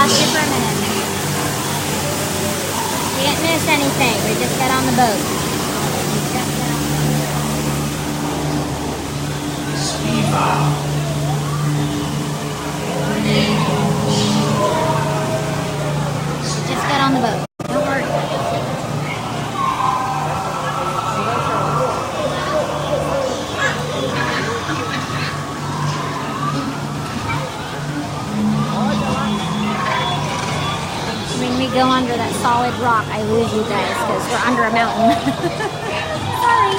lost you for a minute. You didn't miss anything. We just got on the boat. Just got on the boat. Don't worry. When we go under that solid rock, I lose you guys because we're under a mountain. Sorry.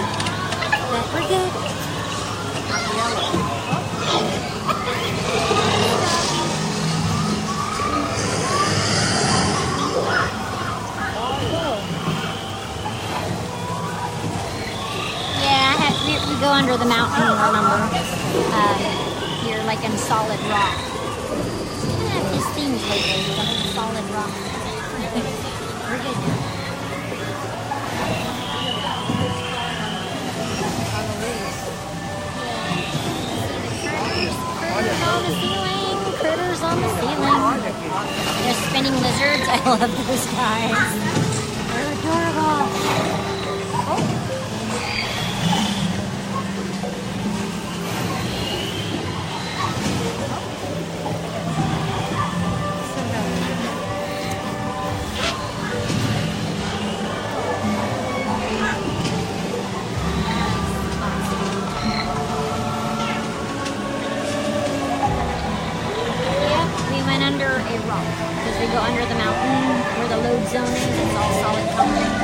But we're good. We go under the mountain, remember? You're like in solid rock. I have these things lately, like solid rock. We're good now. Critters on the ceiling. Critters on the ceiling. They're spinning lizards. I love those guys. They're adorable. Because we go under the mountain where the load zone is, it's all solid concrete.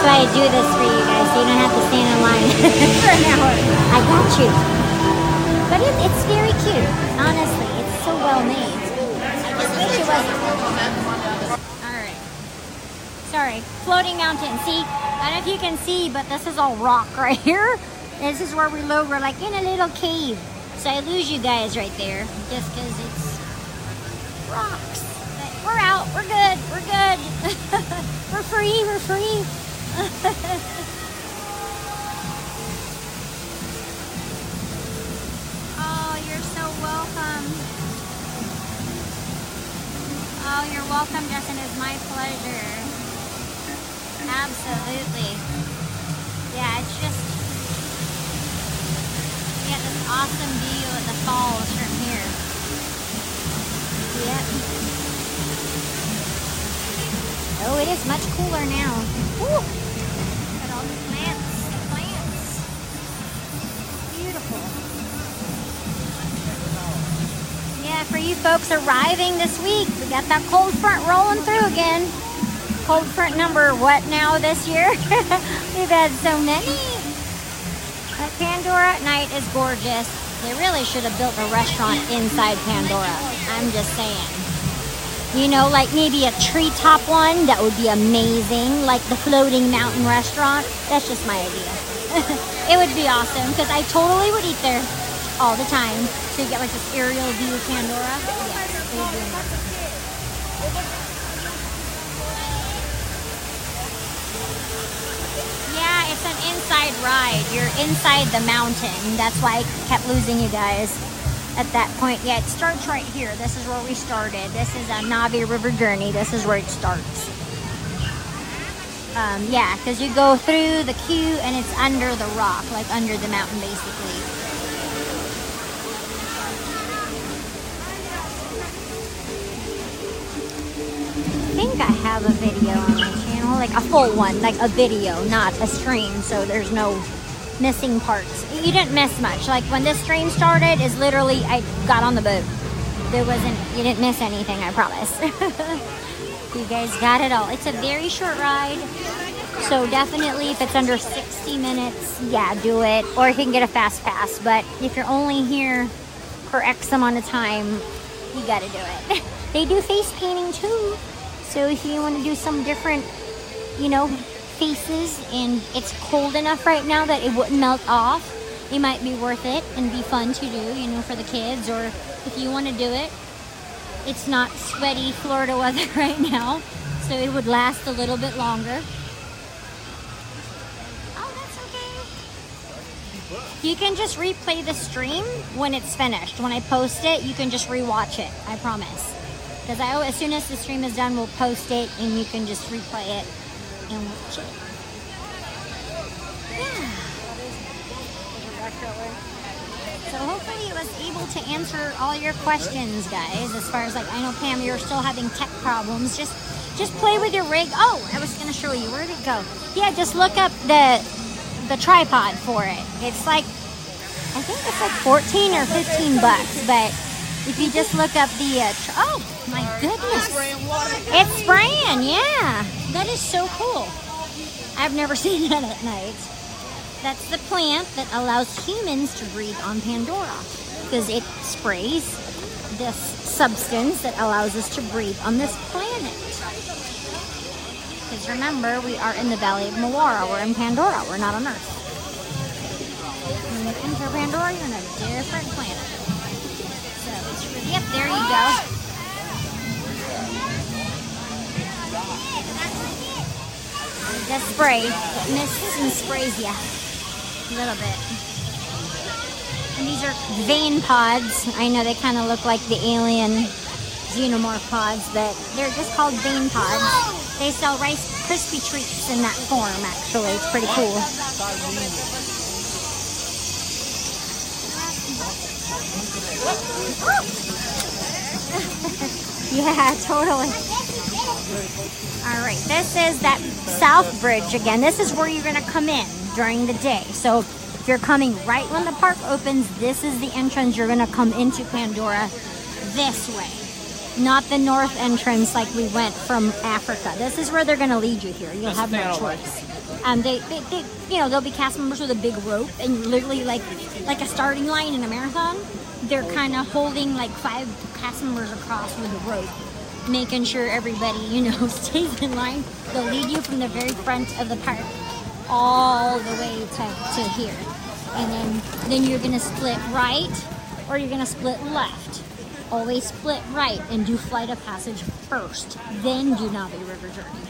why I do this for you guys, so you don't have to stand in line for an hour. I got you. But it's very cute. Honestly, it's so well made. I just wish it wasn't. Alright. So Sorry, floating mountain. See, I don't know if you can see, but this is all rock right here. This is where we live. We're like in a little cave. So I lose you guys right there just because it's rocks. But we're out. We're good. We're good. We're free. We're free. Oh, you're so welcome. Oh, you're welcome, Justin. It's my pleasure. Absolutely. Yeah, it's just, you get this awesome view of the falls from here. Yep. Oh, it is much cooler now. Woo! Look at all the plants. Beautiful. Yeah, for you folks arriving this week, we got that cold front rolling through again. Cold front number what now this year? We've had so many. But Pandora at night is gorgeous. They really should have built a restaurant inside Pandora. I'm just saying. You know, like maybe a treetop one, that would be amazing. Like the floating mountain restaurant. That's just my idea. It would be awesome because I totally would eat there all the time. So you get like this aerial view of Pandora. Yes, it would be amazing. Yeah, it's an inside ride. You're inside the mountain. That's why I kept losing you guys at that point. Yeah, it starts right here. This is where we started. This is a Navi River journey. This is where it starts. Yeah, because you go through the queue and it's under the rock, like under the mountain basically. I think I have a video on my channel, like a full one, like a video, not a stream, so there's no missing parts. You didn't miss much. Like when this stream started is literally I got on the boat. You didn't miss anything, I promise. You guys got it all. It's a very short ride, so definitely if it's under 60 minutes, yeah, do it. Or you can get a fast pass, but if you're only here for X amount of time, you gotta do it. They do face painting too. So if you want to do some different, you know, faces and it's cold enough right now that it wouldn't melt off, it might be worth it and be fun to do, you know, for the kids. Or if you want to do it, it's not sweaty Florida weather right now, so it would last a little bit longer. Oh, that's okay. You can just replay the stream when it's finished. When I post it, you can just rewatch it, I promise. Because as soon as the stream is done, we'll post it and you can just replay it and watch it. Yeah. So hopefully it was able to answer all your questions, guys. As far as like, I know Pam, you're still having tech problems. Just play with your rig. Oh, I was gonna show you. Where'd it go? Yeah, just look up the tripod for it. It's like, I think it's like 14 or 15 bucks, but if you just look up the, oh my goodness. It's spraying, yeah. That is so cool. I've never seen that at night. That's the plant that allows humans to breathe on Pandora because it sprays this substance that allows us to breathe on this planet. Because remember, we are in the Valley of Moara. We're in Pandora. We're not on Earth. When you enter Pandora, you're on a different planet. Yep, there you go. The spray. It mists and sprays you a little bit. And these are vein pods. I know they kind of look like the alien xenomorph pods, but they're just called vein pods. They sell Rice Krispie treats in that form, actually. It's pretty cool. Yeah, totally. All right, this is that South Bridge again. This is where you're going to come in during the day. So if you're coming right when the park opens, this is the entrance. You're going to come into Pandora this way, not the north entrance like we went from Africa. This is where they're going to lead you here. You'll have no choice. They you know, there'll be cast members with a big rope and literally like a starting line in a marathon. They're kind of holding like 5 cast members across with a rope making sure everybody, stays in line. They'll lead you from the very front of the park all the way to here. And then you're gonna split right or you're gonna split left. Always split right and do Flight of Passage first, then do Navi River Journey.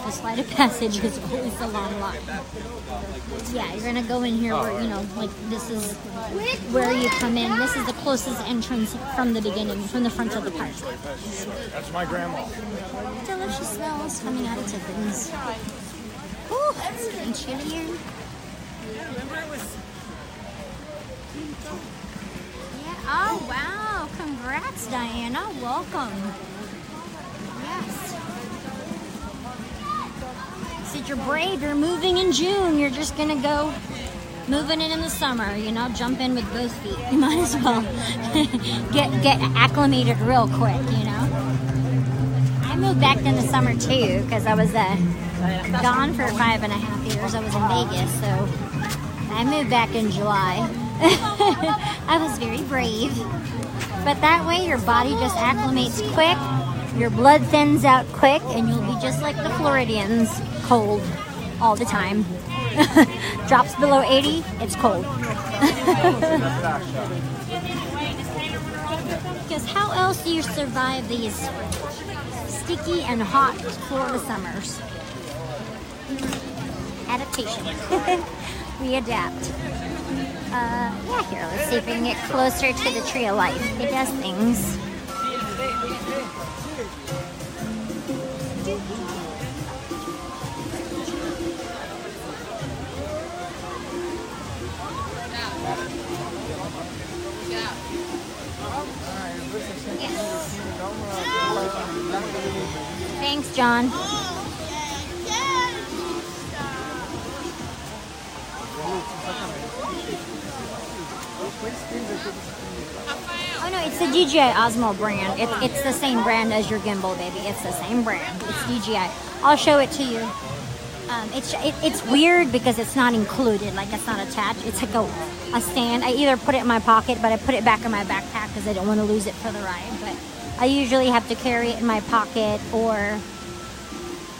The Flight of Passage is always the long line. Yeah, you're gonna go in here where, like this is where you come in. This is the closest entrance from the beginning, from the front of the park. That's my grandma. Delicious smells coming out of Tiffins. Ooh, it's getting chillier. Yeah, oh wow, congrats Diana, welcome. Yes. Since you're brave, you're moving in June, you're just gonna go moving in the summer, jump in with both feet. You might as well get acclimated real quick, I moved back in the summer too, because I was gone for 5.5 years. I was in Vegas, so I moved back in July. I was very brave. But that way your body just acclimates quick, your blood thins out quick, and you'll be just like the Floridians, cold all the time. Drops below 80, it's cold. Because how else do you survive these sticky and hot Florida summers? Adaptation. We adapt. Yeah, here, let's see if we can get closer to the Tree of Life. It does things. Yes. Thanks, John. Oh no, it's the DJI Osmo brand. It's the same brand as your gimbal, baby. It's the same brand. It's DJI. I'll show it to you. It's weird because it's not included, like it's not attached. It's like a stand. I either put it in my pocket, but I put it back in my backpack because I don't want to lose it for the ride. But I usually have to carry it in my pocket or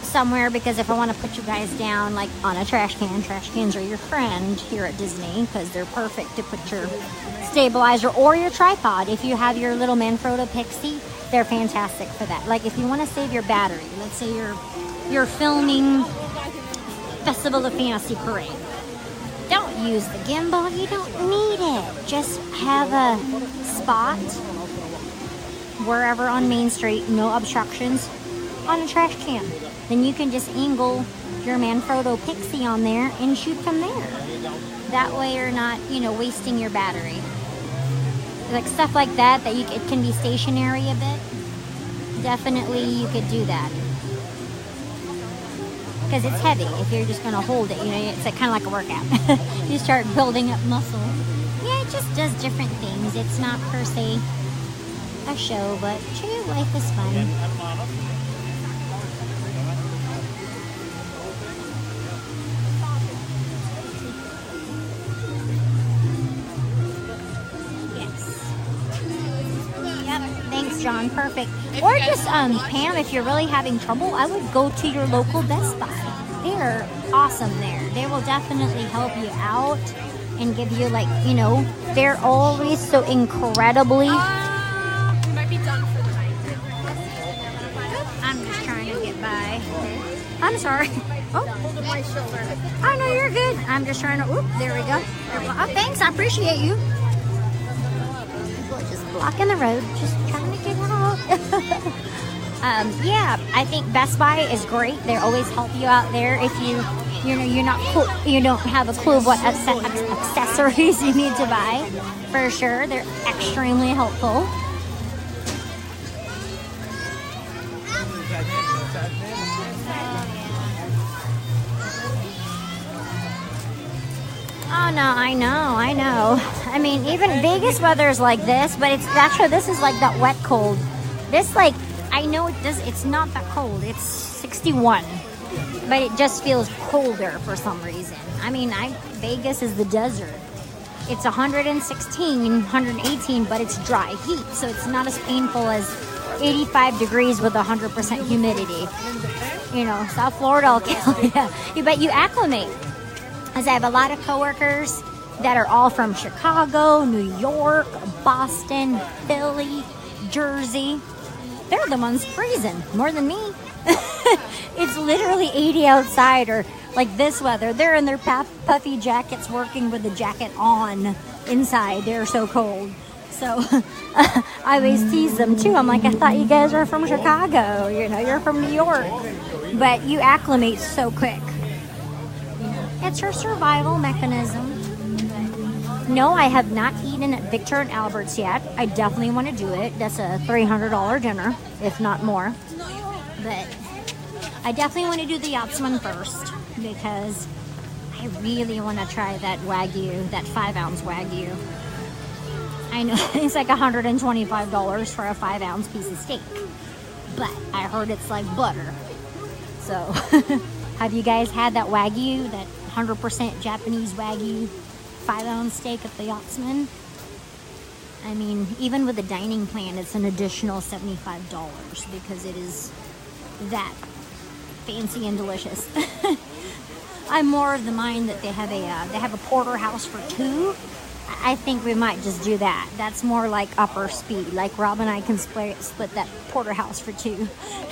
somewhere because if I want to put you guys down like on a trash cans are your friend here at Disney because they're perfect to put your stabilizer or your tripod. If you have your little Manfrotto Pixie, they're fantastic for that. Like if you want to save your battery, let's say you're filming Festival of Fantasy Parade. Don't use the gimbal, you don't need it. Just have a spot wherever on Main Street, no obstructions, on a trash can. Then you can just angle your Manfrotto Pixie on there and shoot from there. That way you're not, wasting your battery. Like stuff like that, it can be stationary a bit. Definitely you could do that. Because it's heavy if you're just going to hold it. It's kind of like a workout. You start building up muscle. Yeah, it just does different things. It's not per se a show, but Tree of Life is fun. Thanks, John. Perfect. Or just, Pam, if you're really having trouble, I would go to your local Best Buy. They're awesome there. They will definitely help you out and give you, they're always so incredibly... We might be done for the night. I'm just trying to get by. I'm sorry. Oh, Hold up my shoulder. I know you're good. I'm just trying to... Oop, there we go. Oh, thanks. I appreciate you. Just blocking the road. Just trying to get out. Yeah, I think Best Buy is great. They always help you out there if you're not cool, you don't have a clue of what accessories you need to buy. For sure, they're extremely helpful. Oh no, I know. I mean, even Vegas weather is like this, but it's actually, this is like that wet cold. This I know it's not that cold. It's 61, but it just feels colder for some reason. I mean, Vegas is the desert. It's 116, 118, but it's dry heat, so it's not as painful as 85 degrees with 100% humidity. You know, South Florida will kill you. But you acclimate. As I have a lot of coworkers that are all from Chicago, New York, Boston, Philly, Jersey. They're the ones freezing more than me. It's literally 80 outside, or like this weather. They're in their puffy jackets working with the jacket on inside. They're so cold. So I always tease them too. I'm like, I thought you guys were from Chicago. You know, you're from New York. But you acclimate so quick. It's your survival mechanism. No, I have not eaten at Victor and Albert's yet. I definitely want to do it. That's a $300 dinner, if not more. But I definitely want to do the Yachtsman first because I really want to try that Wagyu, that 5-ounce Wagyu. I know it's like $125 for a 5-ounce piece of steak, but I heard it's like butter. So, have you guys had that Wagyu, that 100% Japanese Wagyu 5-ounce steak at the Yachtsman? I mean, even with the dining plan, it's an additional $75 because it is that fancy and delicious. I'm more of the mind that they have a porterhouse for 2. I think we might just do that. That's more like upper speed. Like Rob and I can split that porterhouse for 2.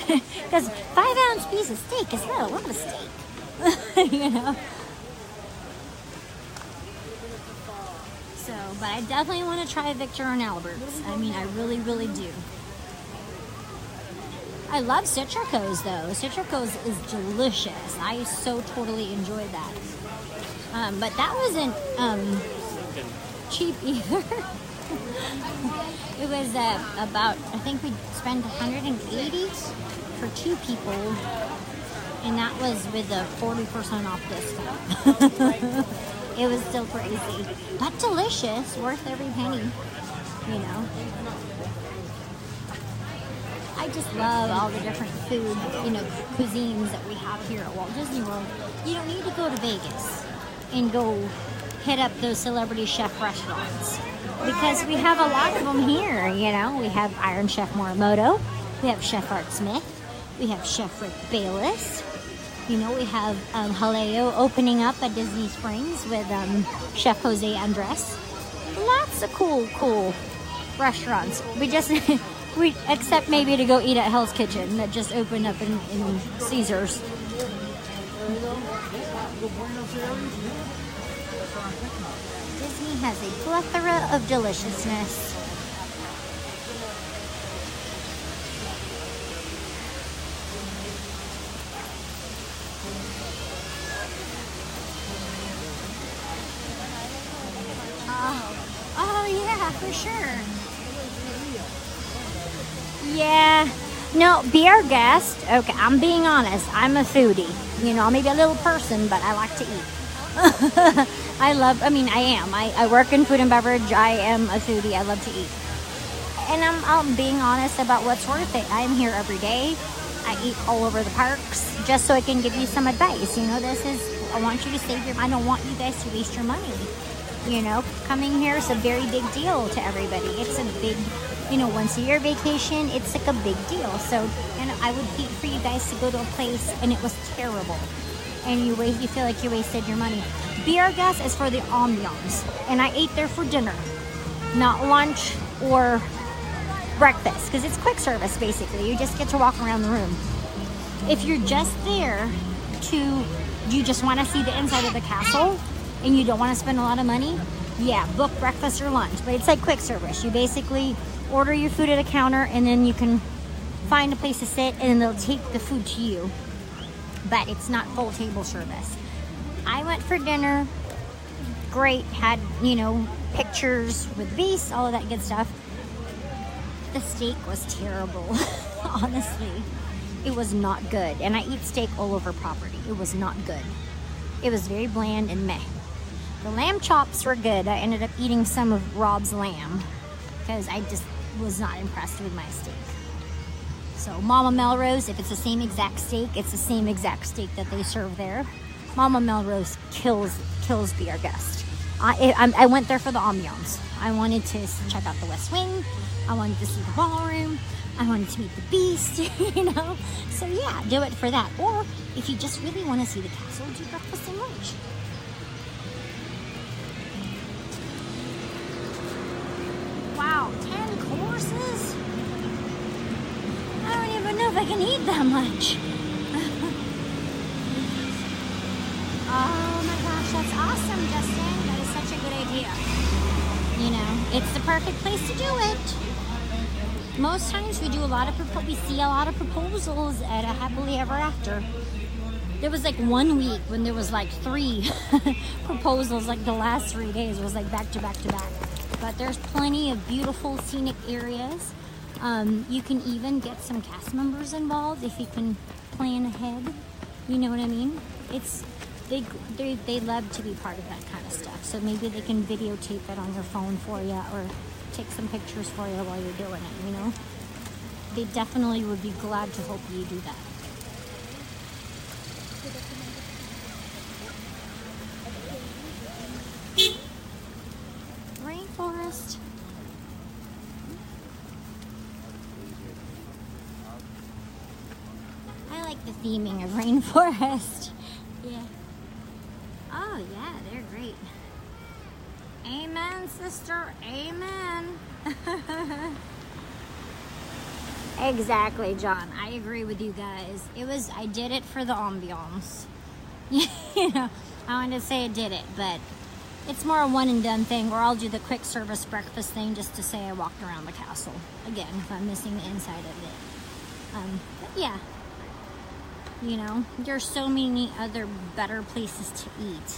Because 5-ounce piece of steak is not a lot of steak. You know? So, but I definitely want to try Victor and Albert's. I mean, I really, really do. I love Citrico's though. Citrico's is delicious. I so totally enjoyed that. But that wasn't cheap either. It was about, I think we spent $180 for 2 people, and that was with a 40% off discount. It was still crazy, but delicious, worth every penny, you know. I just love all the different food, you know, cuisines that we have here at Walt Disney World. You don't need to go to Vegas and go hit up those celebrity chef restaurants because we have a lot of them here, you know. We have Iron Chef Morimoto, we have Chef Art Smith, we have Chef Rick Bayless, you know, we have Haleo opening up at Disney Springs with Chef Jose Andres. Lots of cool restaurants. We except maybe to go eat at Hell's Kitchen that just opened up in Caesars. Disney has a plethora of deliciousness. Oh yeah, for sure. Yeah. No, be our guest. Okay, I'm being honest. I'm a foodie. You know, maybe a little person, but I like to eat. I am. I work in food and beverage. I am a foodie. I love to eat. And I'm being honest about what's worth it. I'm here every day. I eat all over the parks just so I can give you some advice. You know, I want you to save your, I don't want you guys to waste your money. You know, coming here is a very big deal to everybody. It's a big, you know, once a year vacation, it's like a big deal. So, and I would hate for you guys to go to a place and it was terrible. And you feel like you wasted your money. Be Our Guest is for the ambiance. And I ate there for dinner, not lunch or breakfast, because it's quick service basically. You just get to walk around the room. If you're just there you just want to see the inside of the castle and you don't want to spend a lot of money, yeah, book breakfast or lunch. But it's like quick service. You basically order your food at a counter and then you can find a place to sit and then they'll take the food to you. But it's not full table service. I went for dinner. Great. Had, you know, pictures with beasts, all of that good stuff. The steak was terrible. Honestly, it was not good. And I eat steak all over property. It was not good. It was very bland and meh. The lamb chops were good. I ended up eating some of Rob's lamb because I just was not impressed with my steak. So Mama Melrose, if it's the same exact steak, it's the same exact steak that they serve there. Mama Melrose kills Be Our Guest. I went there for the ambiance. I wanted to check out the West Wing. I wanted to see the ballroom. I wanted to meet the beast, you know? So yeah, do it for that. Or if you just really want to see the castle, do breakfast and lunch. Wow, 10 courses? I don't even know if I can eat that much. Oh my gosh, that's awesome, Justin. That is such a good idea. You know, it's the perfect place to do it. Most times we see a lot of proposals at a happily ever after. There was like 1 week when there was like 3 proposals, like the last 3 days was like back to back to back. But there's plenty of beautiful scenic areas. You can even get some cast members involved if you can plan ahead. You know what I mean? They love to be part of that kind of stuff. So maybe they can videotape it on your phone for you, or take some pictures for you while you're doing it, you know? They definitely would be glad to help you do that. Rainforest. I like the theming of rainforest. Yeah. Oh yeah, they're great. Amen, sister. Amen. Exactly, John. I agree with you guys. I did it for the ambiance. You know, I wanted to say I did it, but it's more a one and done thing where I'll do the quick service breakfast thing just to say I walked around the castle. Again, if I'm missing the inside of it. But yeah. You know, there's so many other better places to eat.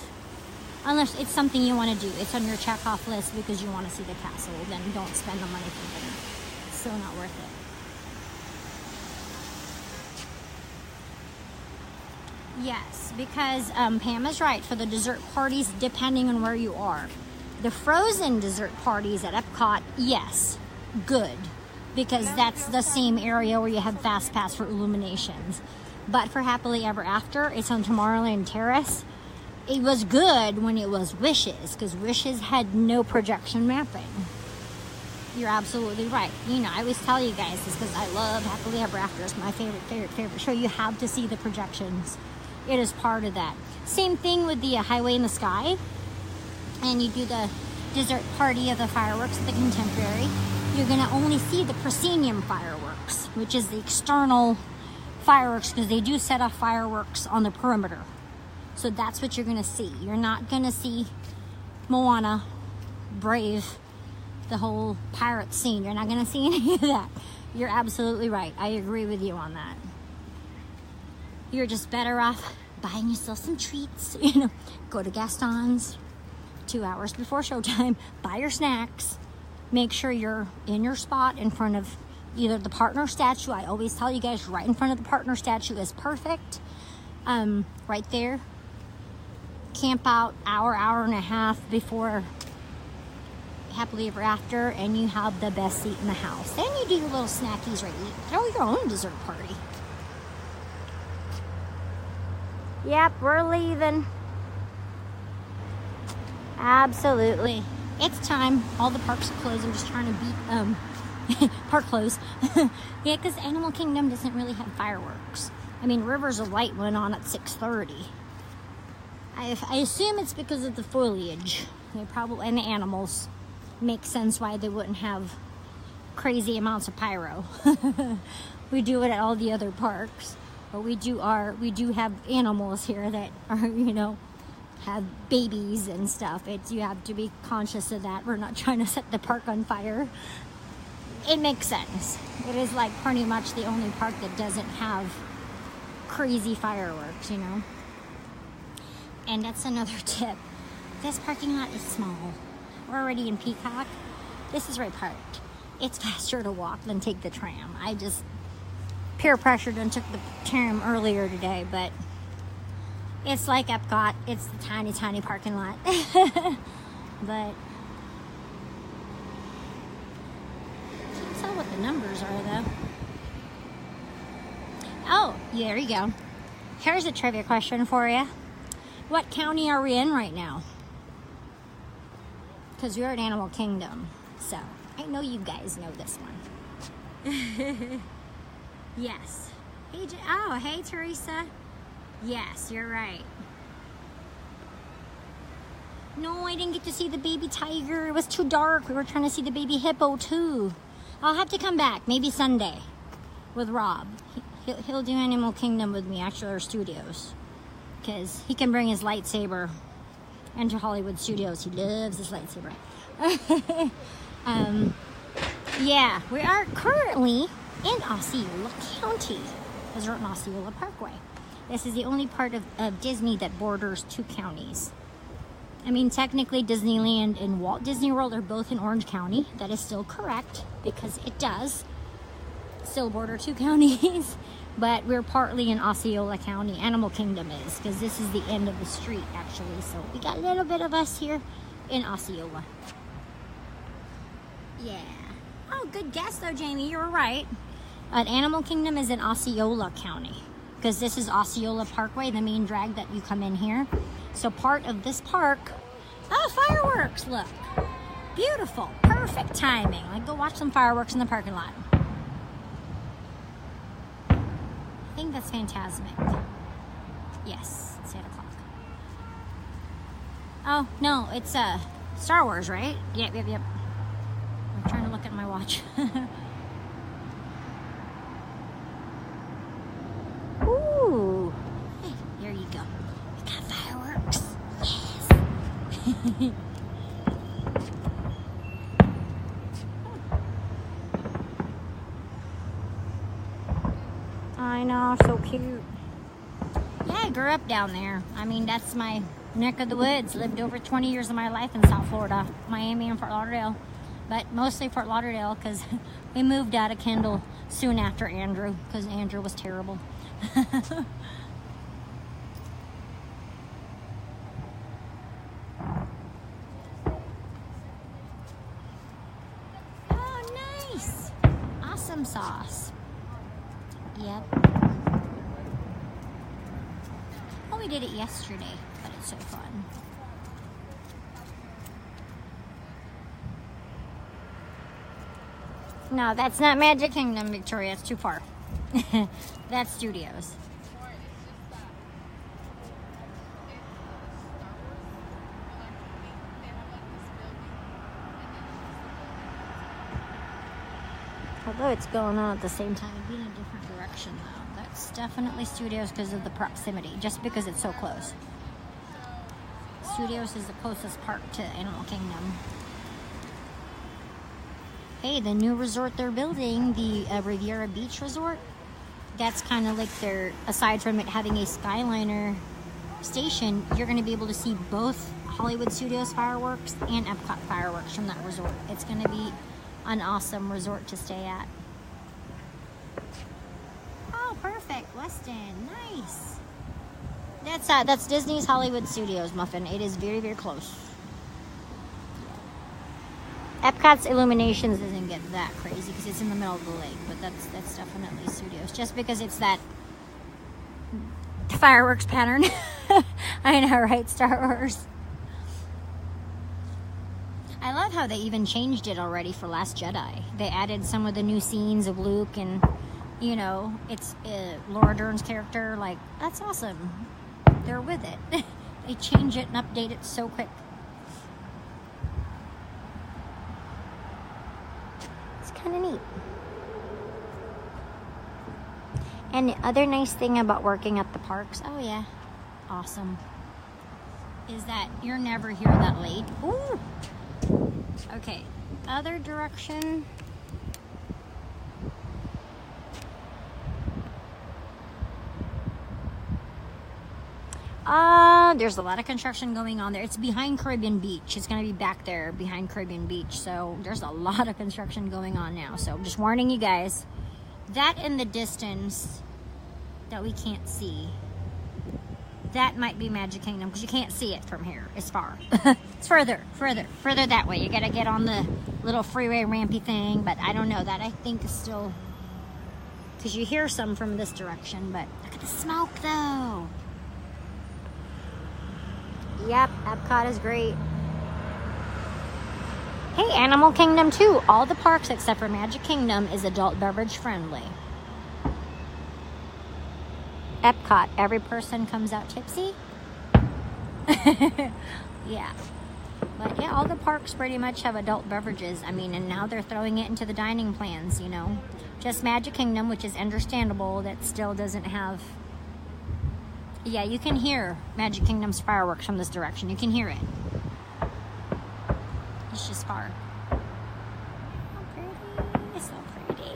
Unless it's something you want to do. It's on your check-off list because you want to see the castle. Then don't spend the money for dinner. It's so not worth it. Yes, because Pam is right. For the dessert parties, depending on where you are. The frozen dessert parties at Epcot, yes, good. Because that's the same area where you have Fast Pass for Illuminations. But for Happily Ever After, it's on Tomorrowland Terrace. It was good when it was Wishes, because Wishes had no projection mapping. You're absolutely right. You know, I always tell you guys this because I love Happily Ever After. It's my favorite show. You have to see the projections. It is part of that. Same thing with the Highway in the Sky. And you do the dessert party of the fireworks at the Contemporary. You're going to only see the proscenium fireworks, which is the external fireworks, because they do set off fireworks on the perimeter. So that's what you're going to see. You're not going to see Moana, Brave, the whole pirate scene. You're not going to see any of that. You're absolutely right. I agree with you on that. You're just better off buying yourself some treats. You know, go to Gaston's 2 hours before showtime. Buy your snacks. Make sure you're in your spot in front of either the partner statue. I always tell you guys, right in front of the partner statue is perfect. Right there. Camp out hour and a half before Happily Ever After, and you have the best seat in the house. Then you do your little snackies right. You throw your own dessert party. Yep, we're leaving. Absolutely. It's time. All the parks are closed. I'm just trying to beat park close. Yeah, because Animal Kingdom doesn't really have fireworks. I mean, Rivers of Light went on at 6:30. I assume it's because of the foliage. They probably, and the animals. Makes sense why they wouldn't have crazy amounts of pyro. We do it at all the other parks, but we do have animals here that are, you know, have babies and stuff. You have to be conscious of that. We're not trying to set the park on fire. It makes sense. It is like pretty much the only park that doesn't have crazy fireworks, you know. And that's another tip. This parking lot is small. We're already in Peacock. This is right parked. It's faster to walk than take the tram. I just peer pressured and took the tram earlier today, but it's like Epcot. It's the tiny, tiny parking lot. But can't tell what the numbers are though. Oh, yeah, there you go. Here's a trivia question for you. What county are we in right now? Because we're at Animal Kingdom, so I know you guys know this one. Yes. Hey, oh, hey, Teresa. Yes, you're right. No, I didn't get to see the baby tiger. It was too dark. We were trying to see the baby hippo, too. I'll have to come back, maybe Sunday, with Rob. He'll do Animal Kingdom with me, actually, our studios. Because he can bring his lightsaber into Hollywood Studios. He loves his lightsaber. Yeah, we are currently in Osceola County, because we're in Osceola Parkway. This is the only part of Disney that borders 2 counties. I mean, technically Disneyland and Walt Disney World are both in Orange County. That is still correct, because it does still border 2 counties. But we're partly in Osceola County. Animal Kingdom is, because this is the end of the street, actually. So we got a little bit of us here in Osceola. Yeah. Oh, good guess, though, Jamie. You were right. Animal Kingdom is in Osceola County, because this is Osceola Parkway, the main drag that you come in here. So part of this park, oh, fireworks, look. Beautiful, perfect timing. Like, go watch some fireworks in the parking lot. I think that's Fantasmic. Yes, it's 8 o'clock. Oh, no, it's Star Wars, right? Yep. I'm trying to look at my watch. Ooh. Hey, there you go. We got fireworks. Yes. I know, so cute. Yeah, I grew up down there. I mean, that's my neck of the woods. Lived over 20 years of my life in South Florida, Miami and Fort Lauderdale. But mostly Fort Lauderdale, because we moved out of Kendall soon after Andrew, because Andrew was terrible. Oh, nice. Awesome sauce. Yep. Well, we did it yesterday, but it's so fun. No, that's not Magic Kingdom, Victoria. It's too far. That's Studios. Although it's going on at the same time, it'd be in a different direction, though. That's definitely Studios because of the proximity, just because it's so close. Studios is the closest park to Animal Kingdom. Hey, the new resort they're building, the Riviera Beach Resort, that's kind of like their, aside from it having a Skyliner station, you're going to be able to see both Hollywood Studios fireworks and Epcot fireworks from that resort. It's going to be an awesome resort to stay at. Oh, perfect. Weston. Nice. That's Disney's Hollywood Studios, Muffin. It is very, very close. Epcot's Illuminations doesn't get that crazy because it's in the middle of the lake, but that's definitely Studios. Just because it's that fireworks pattern. I know, right? Star Wars. I love how they even changed it already for Last Jedi. They added some of the new scenes of Luke and, you know, it's Laura Dern's character. Like, that's awesome. They're with it. They change it and update it so quick. It's kind of neat. And the other nice thing about working at the parks, oh yeah, awesome, is that you're never here that late. Ooh. Okay, other direction. There's a lot of construction going on there. It's behind Caribbean Beach. It's going to be back there behind Caribbean Beach. So there's a lot of construction going on now. So I'm just warning you guys. That in the distance that we can't see, that might be Magic Kingdom because you can't see it from here. It's far. It's further that way. You got to get on the little freeway rampy thing. But I don't know. That I think is still, because you hear some from this direction. But look at the smoke though. Yep, Epcot is great. Hey, Animal Kingdom too. All the parks except for Magic Kingdom is adult beverage friendly. Epcot, every person comes out tipsy. Yeah. But yeah, all the parks pretty much have adult beverages. I mean, and now they're throwing it into the dining plans, you know. Just Magic Kingdom, which is understandable, that still doesn't have... Yeah, you can hear Magic Kingdom's fireworks from this direction. You can hear it. It's just far. Oh, pretty. It's so pretty.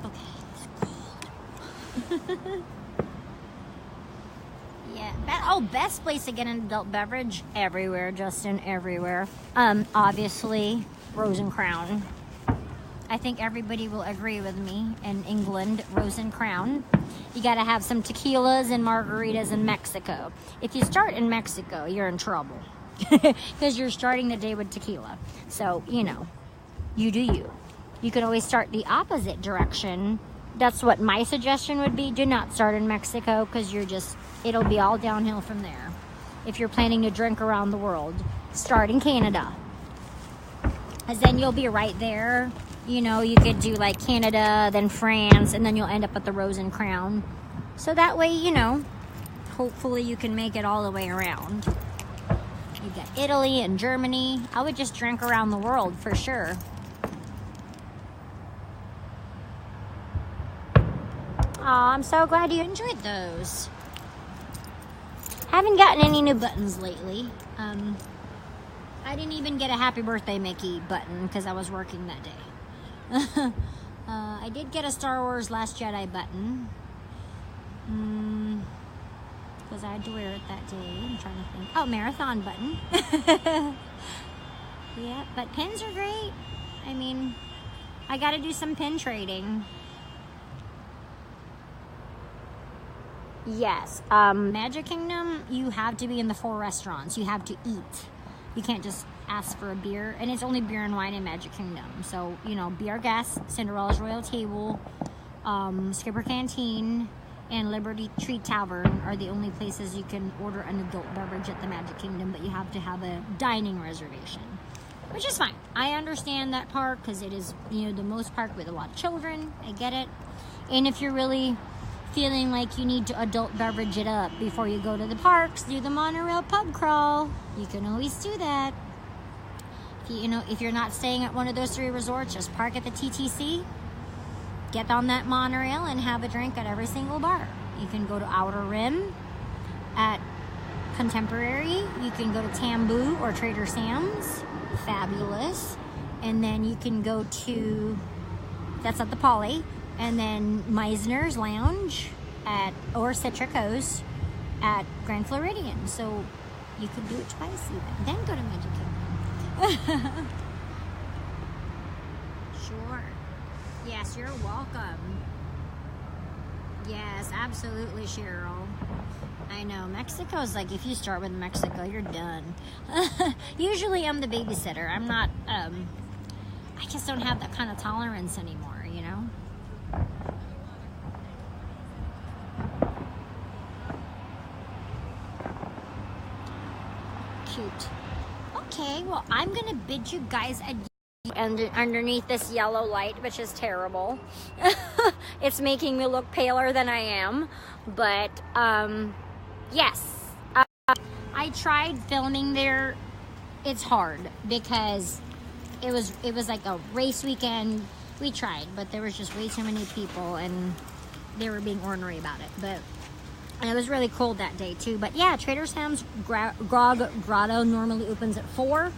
Okay, it's cold. Yeah. Best place to get an adult beverage? Everywhere, Justin, everywhere. Obviously, Rose and Crown. I think everybody will agree with me. In England, Rose and Crown. You gotta have some tequilas and margaritas in Mexico. If you start in Mexico, you're in trouble. Because you're starting the day with tequila. So, you know, you do you. You can always start the opposite direction. That's what my suggestion would be. Do not start in Mexico, because it'll be all downhill from there. If you're planning to drink around the world, start in Canada. Because then you'll be right there. You know, you could do like Canada, then France, and then you'll end up at the Rose and Crown. So that way, you know, hopefully you can make it all the way around. You got Italy and Germany. I would just drink around the world for sure. Aw, I'm so glad you enjoyed those. Haven't gotten any new buttons lately. I didn't even get a happy birthday Mickey button because I was working that day. I did get a Star Wars Last Jedi button. Because I had to wear it that day. I'm trying to think. Oh, marathon button. Yeah, but pins are great. I mean, I got to do some pin trading. Yes. Magic Kingdom, you have to be in the 4 restaurants. You have to eat. You can't just ask for a beer. And it's only beer and wine in Magic Kingdom. So, you know, Be Our Guest, Cinderella's Royal Table, Skipper Canteen, and Liberty Tree Tavern are the only places you can order an adult beverage at the Magic Kingdom, but you have to have a dining reservation, which is fine. I understand that part because it is, you know, the most park with a lot of children. I get it. And if you're really feeling like you need to adult beverage it up before you go to the parks, do the monorail pub crawl. You can always do that. If you're not staying at one of those 3 resorts, just park at the TTC, get on that monorail, and have a drink at every single bar. You can go to Outer Rim at Contemporary. You can go to Tamboo or Trader Sam's. Fabulous. And then you can go to, that's at the Poly. And then Meisner's Lounge or Citrico's at Grand Floridian. So you could do it twice even. Then go to Magic Kingdom. Sure. Yes, you're welcome. Yes, absolutely, Cheryl. I know. Mexico's like, if you start with Mexico, you're done. Usually I'm the babysitter. I'm not, I just don't have that kind of tolerance anymore, you know? Cute. Okay, well, I'm gonna bid you guys adieu underneath this yellow light, which is terrible. It's making me look paler than I am, but yes, I tried filming there. It's hard because it was like a race weekend. We tried, but there was just way too many people and they were being ornery about it. And it was really cold that day too. But yeah, Trader Sam's Grog Grotto normally opens at 4.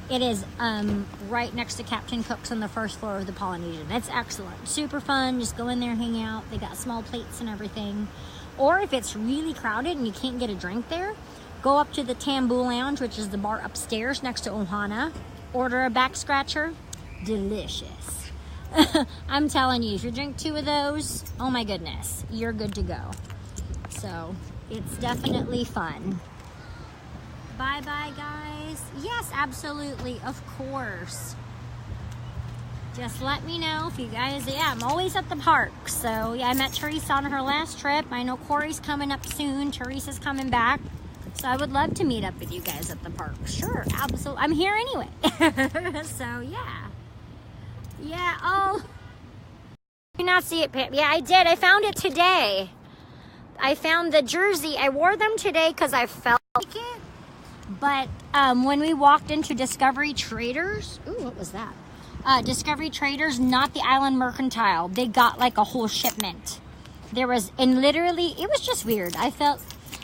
It is right next to Captain Cook's on the first floor of the Polynesian. It's excellent. Super fun. Just go in there, hang out. They got small plates and everything. Or if it's really crowded and you can't get a drink there, go up to the Tamboo Lounge, which is the bar upstairs next to Ohana. Order a back scratcher. Delicious. I'm telling you, if you drink 2 of those, oh my goodness, you're good to go. So it's definitely fun. Bye-bye, guys. Yes, absolutely, of course. Just let me know if you guys, yeah, I'm always at the park. So yeah, I met Teresa on her last trip. I know Corey's coming up soon. Teresa's coming back. So I would love to meet up with you guys at the park. Sure, absolutely. I'm here anyway. So yeah. Yeah, oh. Did you not see it, Pam? Yeah, I did. I found it today. I found the jersey. I wore them today because I felt like it. But when we walked into Discovery Traders, ooh, what was that? Discovery Traders, not the Island Mercantile. They got like a whole shipment. There was, and literally, it was just weird.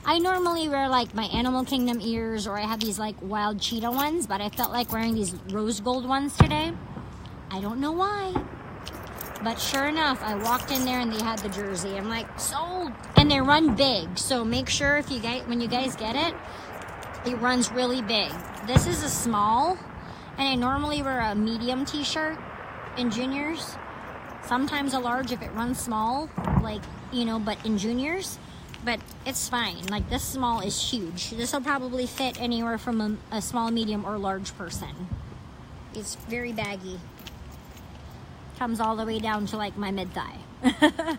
I normally wear like my Animal Kingdom ears, or I have these like wild cheetah ones, but I felt like wearing these rose gold ones today. I don't know why. But sure enough, I walked in there and they had the jersey. I'm like, sold. And they run big. So make sure if you guys, when you guys get it, it runs really big. This is a small, and I normally wear a medium t-shirt in juniors. Sometimes a large if it runs small, like, you know, but in juniors. But it's fine. Like, this small is huge. This will probably fit anywhere from a small, medium, or large person. It's very baggy. Comes all the way down to like my mid-thigh. Yeah,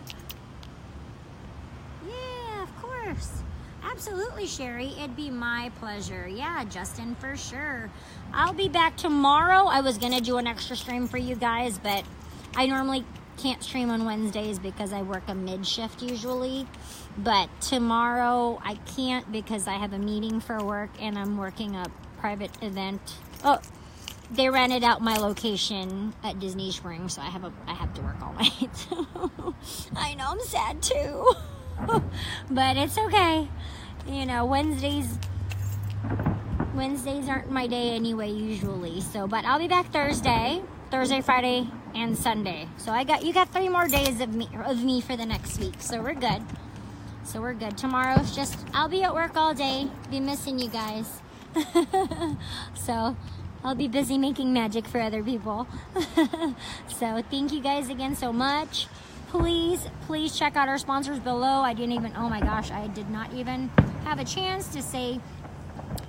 of course. Absolutely, Sherry. It'd be my pleasure. Yeah, Justin, for sure. I'll be back tomorrow. I was going to do an extra stream for you guys, but I normally can't stream on Wednesdays because I work a mid-shift usually. But tomorrow I can't because I have a meeting for work and I'm working a private event. Oh, they rented out my location at Disney Springs, so I have to work all night. I know, I'm sad too. But it's okay. You know, Wednesdays aren't my day anyway usually. So, but I'll be back Thursday, Friday, and Sunday. So you got 3 more days of me for the next week. So we're good. Tomorrow's just, I'll be at work all day. Be missing you guys. So I'll be busy making magic for other people. So thank you guys again so much. Please check out our sponsors below. Oh my gosh, I did not even have a chance to say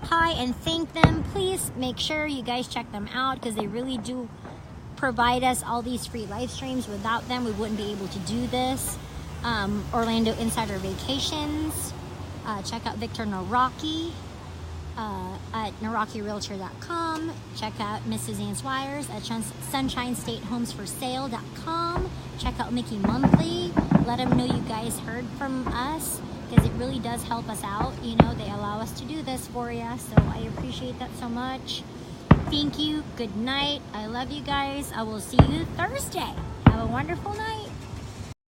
hi and thank them. Please make sure you guys check them out because they really do provide us all these free live streams. Without them, we wouldn't be able to do this. Orlando Insider Vacations. Check out Victor Naraki at NarakiRealtor.com. Check out Mrs. Ann Swires at SunshineStateHomesForSale.com. Check out Mickey Monthly. Let them know you guys heard from us because it really does help us out. You know, they allow us to do this for you, so I appreciate that so much. Thank you. Good night. I love you guys. I will see you Thursday. Have a wonderful night.